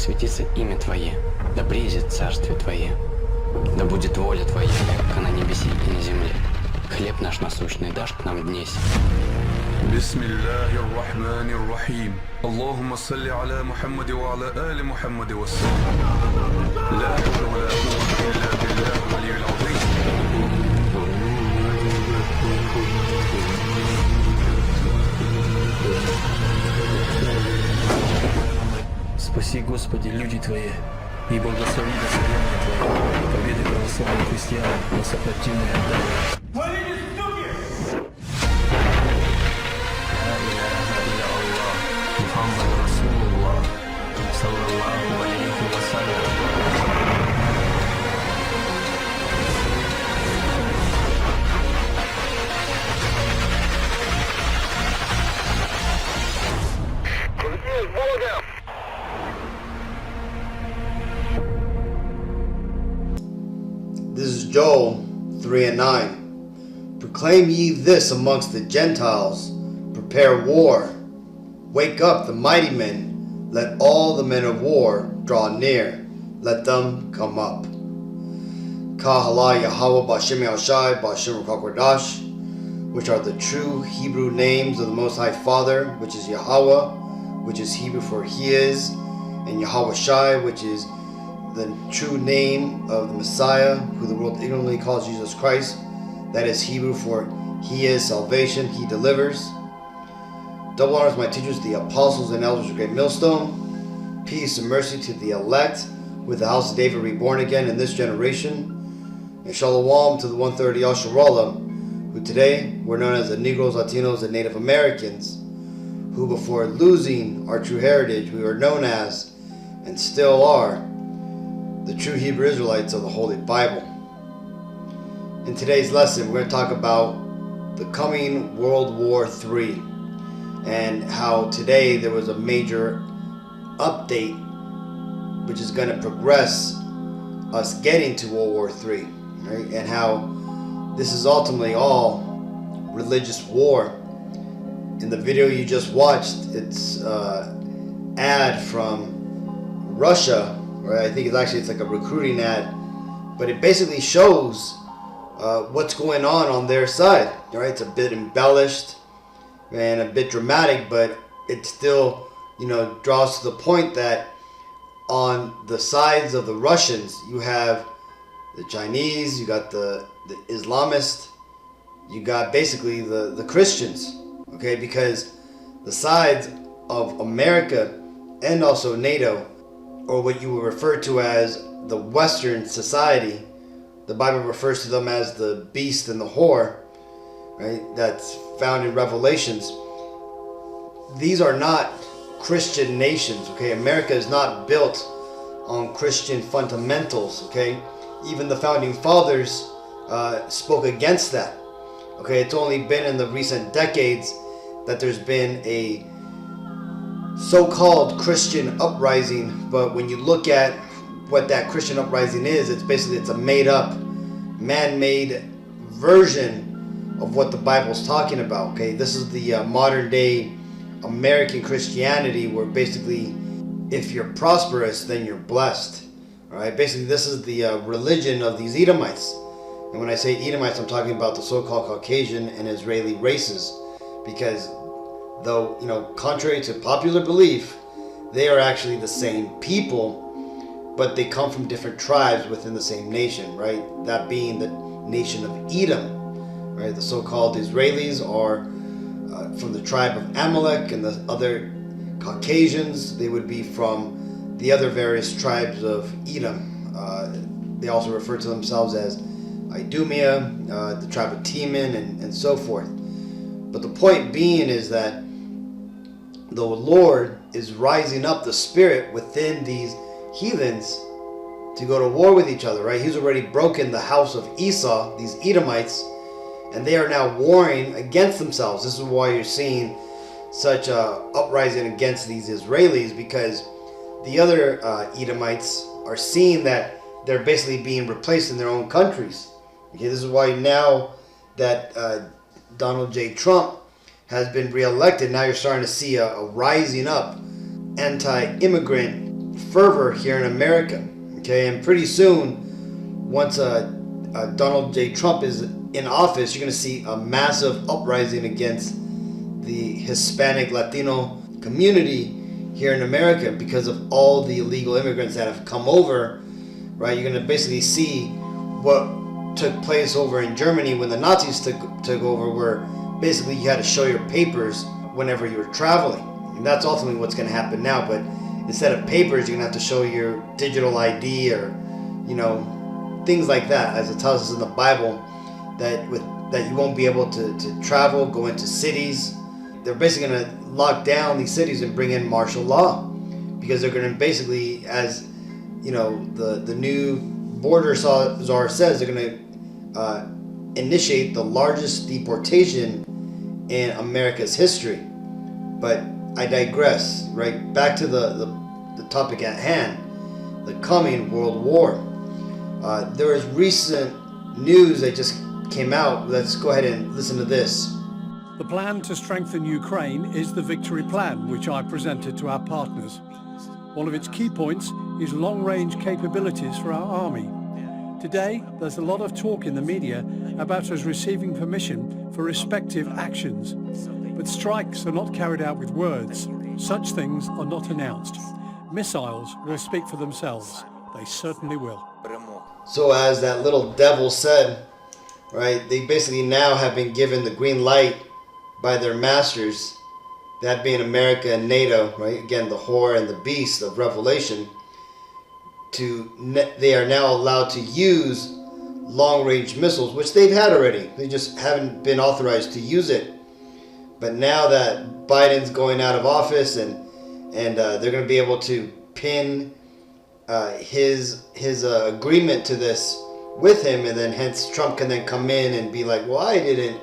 светится имя Твое, да приедет царствие Твое. Да будет воля Твоя, как на небеси и на земле. Хлеб наш насущный дашь к нам днесь. بسم الله الرحمن الرحيم اللهم صل على محمد وعلى آل محمد وسلم لا حول ولا قوة إلا بالله العلي العظيم. Спаси, Господи, люди Твои, и благослови достояние Твое, победы православных христиан на сопротивные отдания. This is Joel 3:9. Proclaim ye this amongst the Gentiles, prepare war. Wake up the mighty men, let all the men of war draw near, let them come up. Kahala Yahweh Bashem Yahshai Bashem Rukakwadash, which are the true Hebrew names of the Most High Father, which is Yahweh, which is Hebrew for He is, and Yahweh Shai, which is the true name of the Messiah, who the world ignorantly calls Jesus Christ. That is Hebrew for He is salvation, He delivers. Double honors my teachers, the apostles and elders of Great Millstone. Peace and mercy to the elect, with the house of David reborn again in this generation. And Shalom to the 130 Yasharallah, who today were known as the Negroes, Latinos, and Native Americans, who before losing our true heritage, we were known as, and still are, the true Hebrew Israelites of the Holy Bible. In today's lesson, we're going to talk about the coming World War III and how today there was a major update which is going to progress us getting to World War III, right? And how this is ultimately all religious war. In the video you just watched, it's ad from Russia, right? I think it's like a recruiting ad, but it basically shows what's going on their side, right? It's a bit embellished and a bit dramatic, but it still, draws to the point that on the sides of the Russians, you have the Chinese, you got the Islamists, you got basically the Christians, okay? Because the sides of America and also NATO, or what you would refer to as the Western society, the Bible refers to them as the beast and the whore, right? That's found in Revelations. These are not Christian nations, okay? America is not built on Christian fundamentals, okay? Even the founding fathers spoke against that, okay? It's only been in the recent decades that there's been a so-called Christian uprising, but when you look at what that Christian uprising is, it's a made-up, man-made version of what the Bible's talking about, okay? This is the modern-day American Christianity, where basically if you're prosperous, then you're blessed, all right? Basically, this is the religion of these Edomites. And when I say Edomites, I'm talking about the so-called Caucasian and Israeli races, because though, contrary to popular belief, they are actually the same people, but they come from different tribes within the same nation, right? That being the nation of Edom, right? The so-called Israelis are from the tribe of Amalek, and the other Caucasians, they would be from the other various tribes of Edom. They also refer to themselves as Idumea, the tribe of Teman, and so forth. But the point being is that the Lord is rising up the spirit within these heathens to go to war with each other, right? He's already broken the house of Esau, these Edomites, and they are now warring against themselves. This is why you're seeing such a uprising against these Israelis, because the other Edomites are seeing that they're basically being replaced in their own countries. Okay, this is why now that Donald J. Trump has been reelected, now you're starting to see a rising up anti-immigrant fervor here in America. Okay, and pretty soon, once Donald J. Trump is in office, you're going to see a massive uprising against the Hispanic Latino community here in America because of all the illegal immigrants that have come over, right? You're going to basically see what took place over in Germany when the Nazis took over, where basically you had to show your papers whenever you were traveling. And that's ultimately what's going to happen now, but instead of papers, you're going to have to show your digital ID or, things like that, as it tells us in the Bible, that you won't be able to travel, go into cities. They're basically going to lock down these cities and bring in martial law, because they're going to basically, as the new border czar says, they're going to initiate the largest deportation in America's history. But I digress. Right back to the topic at hand, the coming World War. There is recent news that just came out. Let's go ahead and listen to this. The plan to strengthen Ukraine is the Victory Plan, which I presented to our partners. One of its key points is long-range capabilities for our army. Today, there's a lot of talk in the media about us receiving permission for respective actions. But strikes are not carried out with words. Such things are not announced. Missiles will speak for themselves. They certainly will. So as that little devil said, right, they basically now have been given the green light by their masters, that being America and NATO, right? Again, the whore and the beast of Revelation. They are now allowed to use long-range missiles, which they've had already. They just haven't been authorized to use it. But now that Biden's going out of office and they're going to be able to pin his agreement to this with him, and then hence Trump can then come in and be like, well, I didn't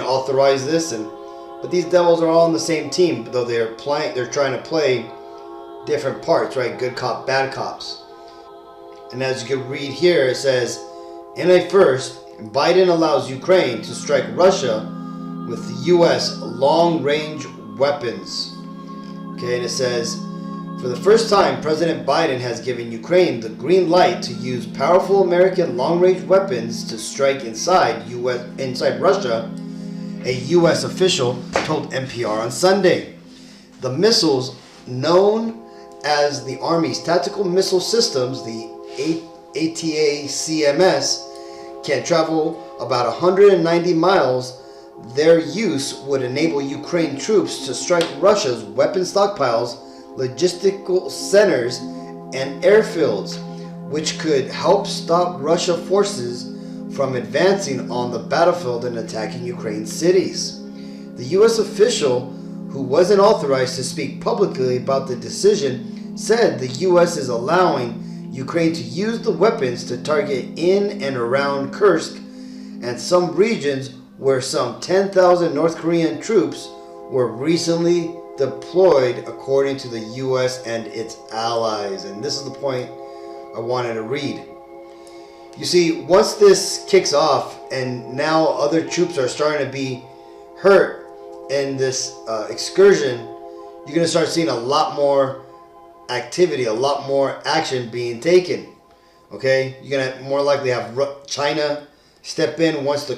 authorize this, but these devils are all on the same team, though they're trying to play different parts, right? Good cop, bad cops. And as you can read here, it says, in a first, Biden allows Ukraine to strike Russia with the U.S. long-range weapons. Okay, and it says, for the first time, President Biden has given Ukraine the green light to use powerful American long-range weapons to strike inside Russia, a U.S. official told NPR on Sunday. The missiles, known as the Army's Tactical Missile Systems, the ATACMS, can travel about 190 miles. Their use would enable Ukraine troops to strike Russia's weapon stockpiles, logistical centers, and airfields, which could help stop Russian forces from advancing on the battlefield and attacking Ukraine cities. The U.S. official, who wasn't authorized to speak publicly about the decision, said the U.S. is allowing Ukraine to use the weapons to target in and around Kursk and some regions where some 10,000 North Korean troops were recently deployed, according to the U.S. and its allies. And this is the point I wanted to read. You see, once this kicks off and now other troops are starting to be hurt in this excursion, you're going to start seeing a lot more activity, a lot more action being taken. Okay? You're going to more likely have China step in once the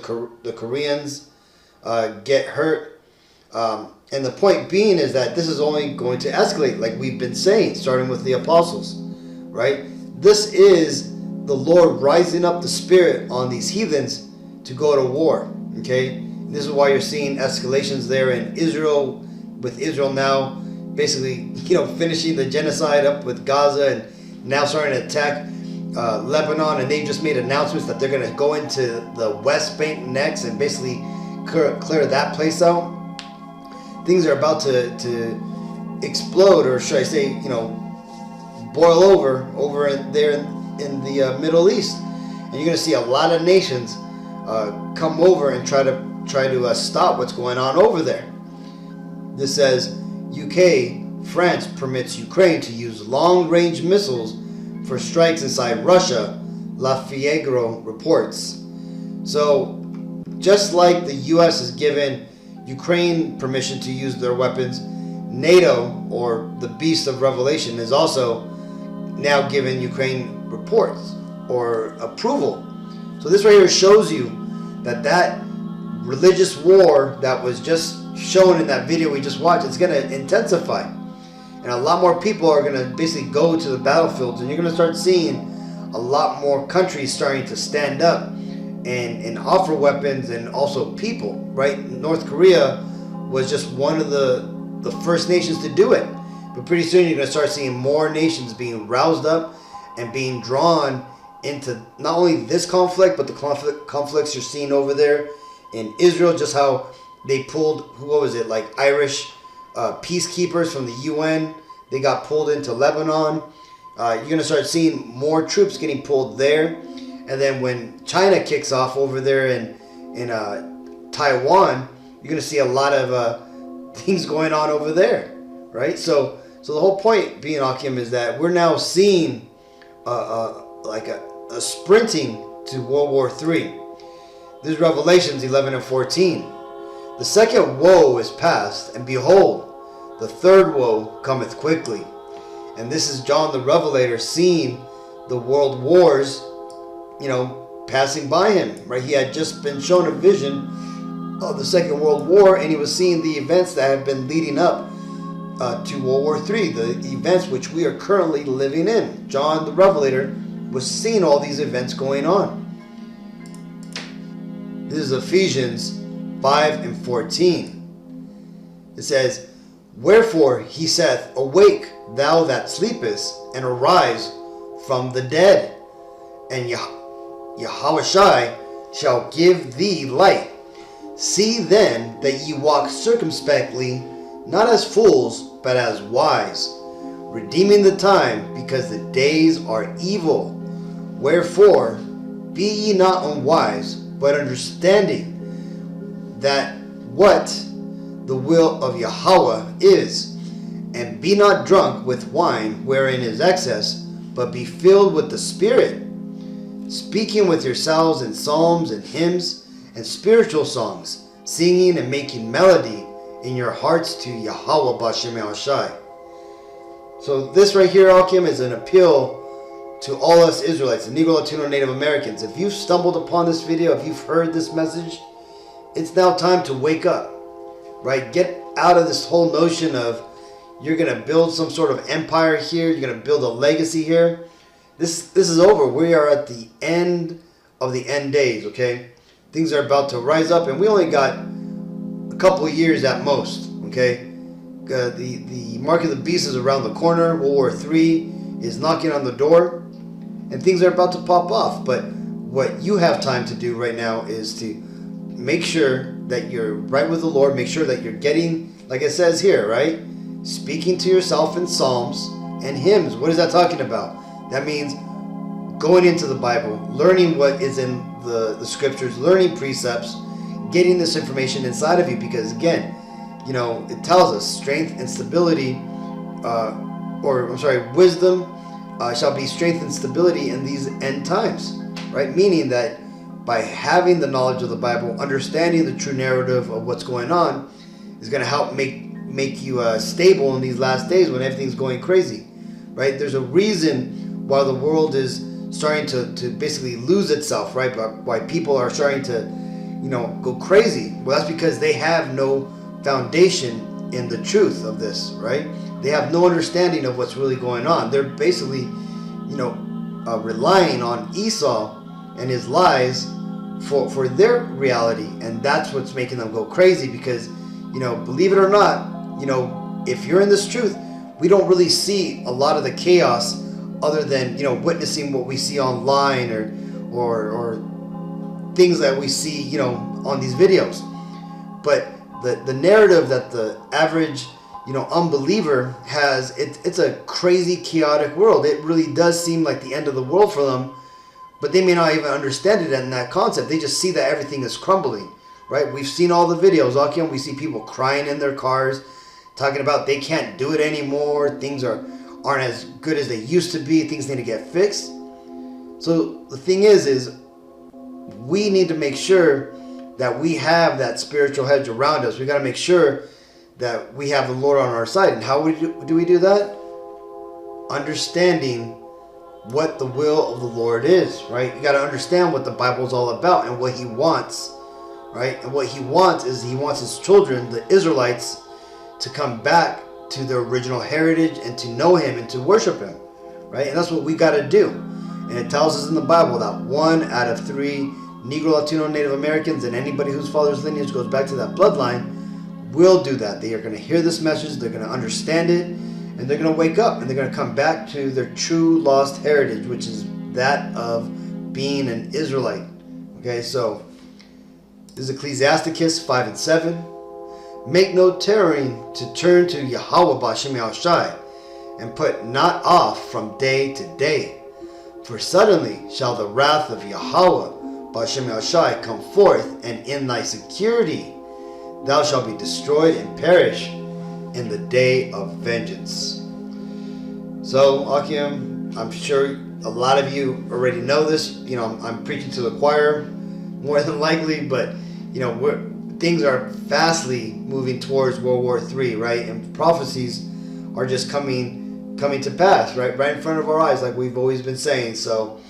Koreans get hurt. And the point being is that this is only going to escalate, like we've been saying, starting with the apostles, right? This is the Lord rising up the spirit on these heathens to go to war, okay? And this is why you're seeing escalations there in Israel, with Israel now basically, finishing the genocide up with Gaza and now starting to attack Lebanon, and they just made announcements that they're going to go into the West Bank next and basically clear that place out. Things are about to explode, or should I say, boil over there in the Middle East, and you're going to see a lot of nations come over and try to stop what's going on over there. This says UK, France permits Ukraine to use long-range missiles for strikes inside Russia, La Figaro reports. So, just like the U.S. has given Ukraine permission to use their weapons, NATO, or the Beast of Revelation, is also now given Ukraine reports or approval. So this right here shows you that religious war that was just shown in that video we just watched, it's going to intensify. And a lot more people are going to basically go to the battlefields, and you're going to start seeing a lot more countries starting to stand up and offer weapons, and also people, right? North Korea was just one of the first nations to do it. But pretty soon you're going to start seeing more nations being roused up and being drawn into not only this conflict, but the conflicts you're seeing over there in Israel, just how they pulled, what was it, like Irish peacekeepers from the UN. They got pulled into Lebanon. You're going to start seeing more troops getting pulled there. And then when China kicks off over there in Taiwan, you're going to see a lot of things going on over there, right? So the whole point being, Akim, is that we're now seeing like a sprinting to World War III. This is Revelations 11 and 14. The second woe is past, and behold, the third woe cometh quickly. And this is John the Revelator seeing the world wars, passing by him, right? He had just been shown a vision of the Second World War, and he was seeing the events that have been leading up to World War III, the events which we are currently living in. John the Revelator was seeing all these events going on. This is Ephesians 5 and 14. It says, Wherefore he saith, Awake, thou that sleepest, and arise from the dead, and Yahushua shall give thee light. See then that ye walk circumspectly, not as fools, but as wise, redeeming the time, because the days are evil. Wherefore, be ye not unwise, but understanding that what the will of Yahweh is, and be not drunk with wine wherein is excess, but be filled with the Spirit, speaking with yourselves in psalms and hymns and spiritual songs, singing and making melody in your hearts to Yahweh B'Shem Yahushai. So this right here, Akim, is an appeal to all us Israelites, the Negro, Latino, Native Americans. If you've stumbled upon this video, if you've heard this message, it's now time to wake up, right? Get out of this whole notion of you're going to build some sort of empire here, you're going to build a legacy here. This is over. We are at the end of the end days, okay? Things are about to rise up, and we only got a couple of years at most, okay? The mark of the beast is around the corner. World War III is knocking on the door, and things are about to pop off. But what you have time to do right now is to make sure that you're right with the Lord. Make sure that you're getting, like it says here, right? Speaking to yourself in psalms and hymns. What is that talking about? That means going into the Bible, learning what is in the scriptures, learning precepts, getting this information inside of you. Because again, it tells us strength and stability, wisdom shall be strength and stability in these end times, right? Meaning that by having the knowledge of the Bible, understanding the true narrative of what's going on, is going to help make you stable in these last days when everything's going crazy, right? There's a reason why the world is starting to basically lose itself, right? But why people are starting to, go crazy. Well, that's because they have no foundation in the truth of this, right? They have no understanding of what's really going on. They're basically, relying on Esau and his lies for their reality, and that's what's making them go crazy. Because, believe it or not, if you're in this truth, we don't really see a lot of the chaos other than, witnessing what we see online or things that we see, on these videos. But the narrative that the average, unbeliever has, it's a crazy, chaotic world. It really does seem like the end of the world for them, but they may not even understand it in that concept. They just see that everything is crumbling, right? We've seen all the videos, Akim. We see people crying in their cars, talking about they can't do it anymore. Things aren't as good as they used to be. Things need to get fixed. So the thing is we need to make sure that we have that spiritual hedge around us. We got to make sure that we have the Lord on our side. And how do we do that? Understanding what the will of the Lord is, right? You got to understand what the Bible is all about and what he wants, right? And what he wants is he wants his children, the Israelites, to come back to their original heritage and to know him and to worship him, right? And that's what we got to do. And it tells us in the Bible that 1 out of 3 Negro, Latino, Native Americans, and anybody whose father's lineage goes back to that bloodline will do that. They are going to hear this message, they're going to understand it, and they're going to wake up and they're going to come back to their true lost heritage, which is that of being an Israelite. Okay, so this is Ecclesiasticus 5 and 7. Make no tarrying to turn to Yahweh B'Shem Yahushai, and put not off from day to day. For suddenly shall the wrath of Yahweh B'Shem Yahushai come forth, and in thy security thou shalt be destroyed and perish in the day of vengeance. So, Akim, I'm sure a lot of you already know this. You know, I'm preaching to the choir more than likely, but you know, things are fastly moving towards World War III, right? And prophecies are just coming to pass, right in front of our eyes, like we've always been saying. So,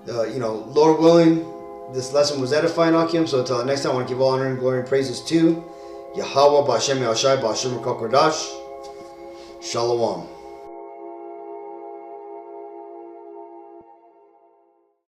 you know, Lord willing, this lesson was edifying, Akim. So until next time, I want to give all honor and glory and praises to Yahweh B'Shem Yahushai B'Shem Kodash. Shalom.